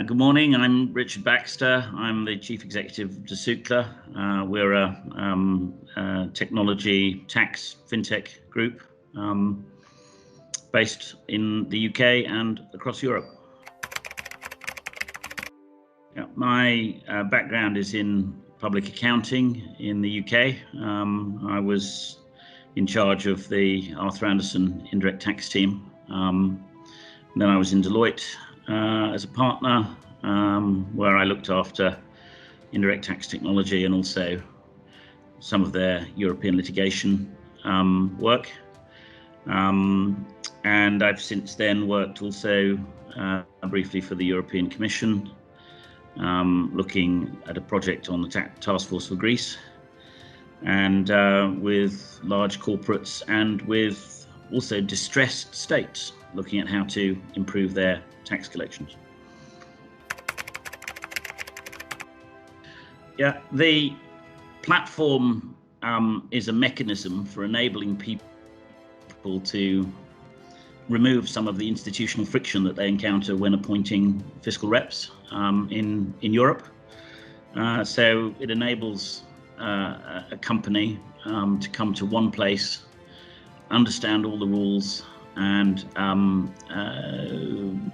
Good morning. I'm Richard Baxter. I'm the Chief Executive of Desucla. We're a technology, tax, fintech group based in the UK and across Europe. My background is in public accounting in the UK. I was in charge of the Arthur Andersen indirect tax team. Then I was in Deloitte as a partner, where I looked after indirect tax technology and also some of their European litigation work. And I've since then worked also briefly for the European Commission, looking at a project on the task force for Greece, and with large corporates and with also distressed states, looking at how to improve their tax collections. Yeah, the platform is a mechanism for enabling people to remove some of the institutional friction that they encounter when appointing fiscal reps in Europe. So it enables a company to come to one place, understand all the rules, and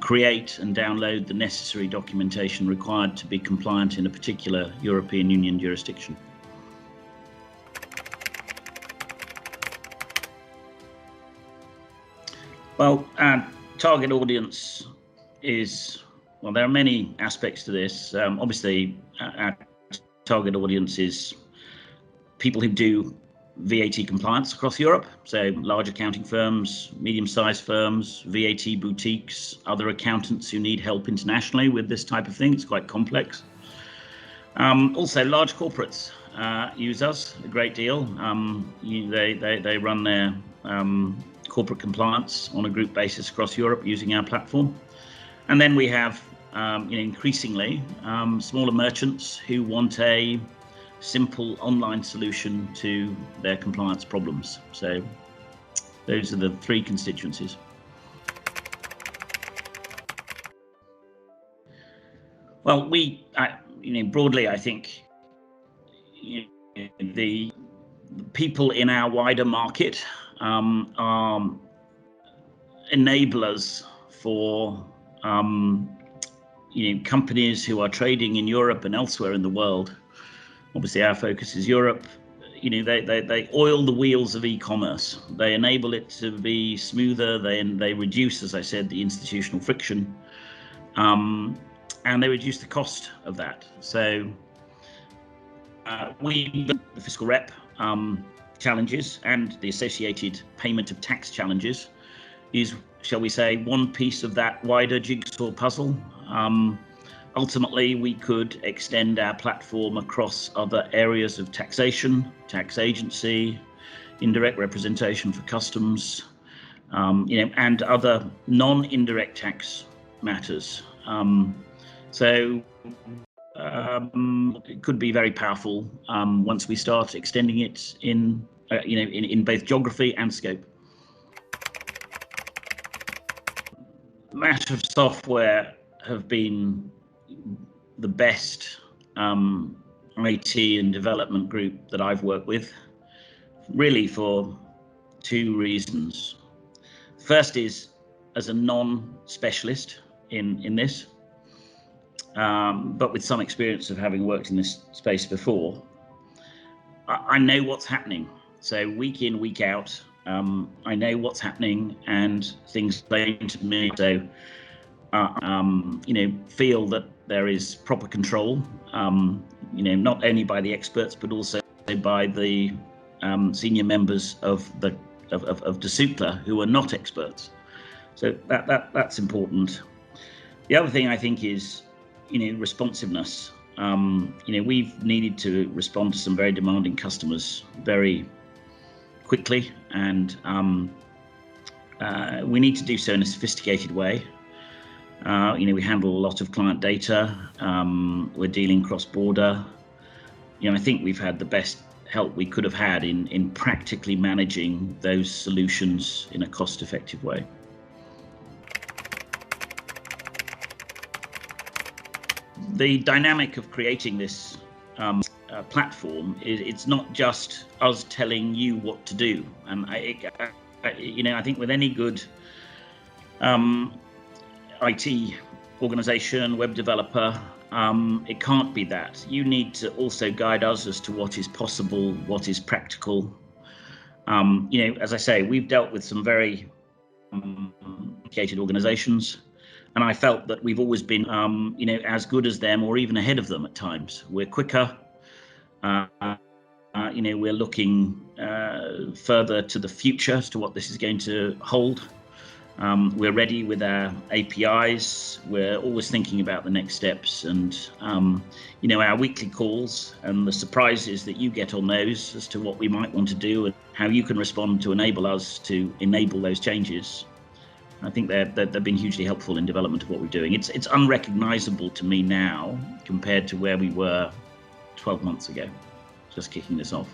create and download the necessary documentation required to be compliant in a particular European Union jurisdiction. Well, our target audience is, well, there are many aspects to this. Obviously, our target audience is people who do VAT compliance across Europe, so large accounting firms, medium-sized firms, VAT boutiques, other accountants who need help internationally with this type of thing. It's quite complex. Also, large corporates use us a great deal. They run their corporate compliance on a group basis across Europe using our platform. And then we have increasingly smaller merchants who want a simple online solution to their compliance problems. So those are the three constituencies. Well, broadly, I think the people in our wider market are enablers for companies who are trading in Europe and elsewhere in the world. Obviously, our focus is Europe. They oil the wheels of e-commerce. They enable it to be smoother. They reduce, as I said, the institutional friction, and they reduce the cost of that. So the fiscal rep challenges and the associated payment of tax challenges is, shall we say, one piece of that wider jigsaw puzzle. Ultimately, we could extend our platform across other areas of taxation, tax agency, indirect representation for customs, and other non-indirect tax matters. So it could be very powerful once we start extending it in both geography and scope. Matter of software have been the best IT and development group that I've worked with, really for two reasons. First is, as a non-specialist in this, but with some experience of having worked in this space before, I know what's happening. So week in, week out, I know what's happening and things explained to me. So feel that there is proper control, not only by the experts, but also by the senior members of Desucla who are not experts. So that's important. The other thing I think is, responsiveness. We've needed to respond to some very demanding customers very quickly, and we need to do so in a sophisticated way. We handle a lot of client data. We're dealing cross-border. I think we've had the best help we could have had in practically managing those solutions in a cost-effective way. the dynamic of creating this platform it's not just us telling you what to do, and I think with any good IT organization, web developer, it can't be that. You need to also guide us as to what is possible, what is practical. As I say, we've dealt with some very complicated organizations, and I felt that we've always been, as good as them or even ahead of them at times. We're quicker. We're looking further to the future as to what this is going to hold. We're ready with our APIs. We're always thinking about the next steps, and our weekly calls and the surprises that you get on those as to what we might want to do and how you can respond to enable us to enable those changes. I think they've been hugely helpful in development of what we're doing. It's unrecognizable to me now compared to where we were 12 months ago, just kicking this off.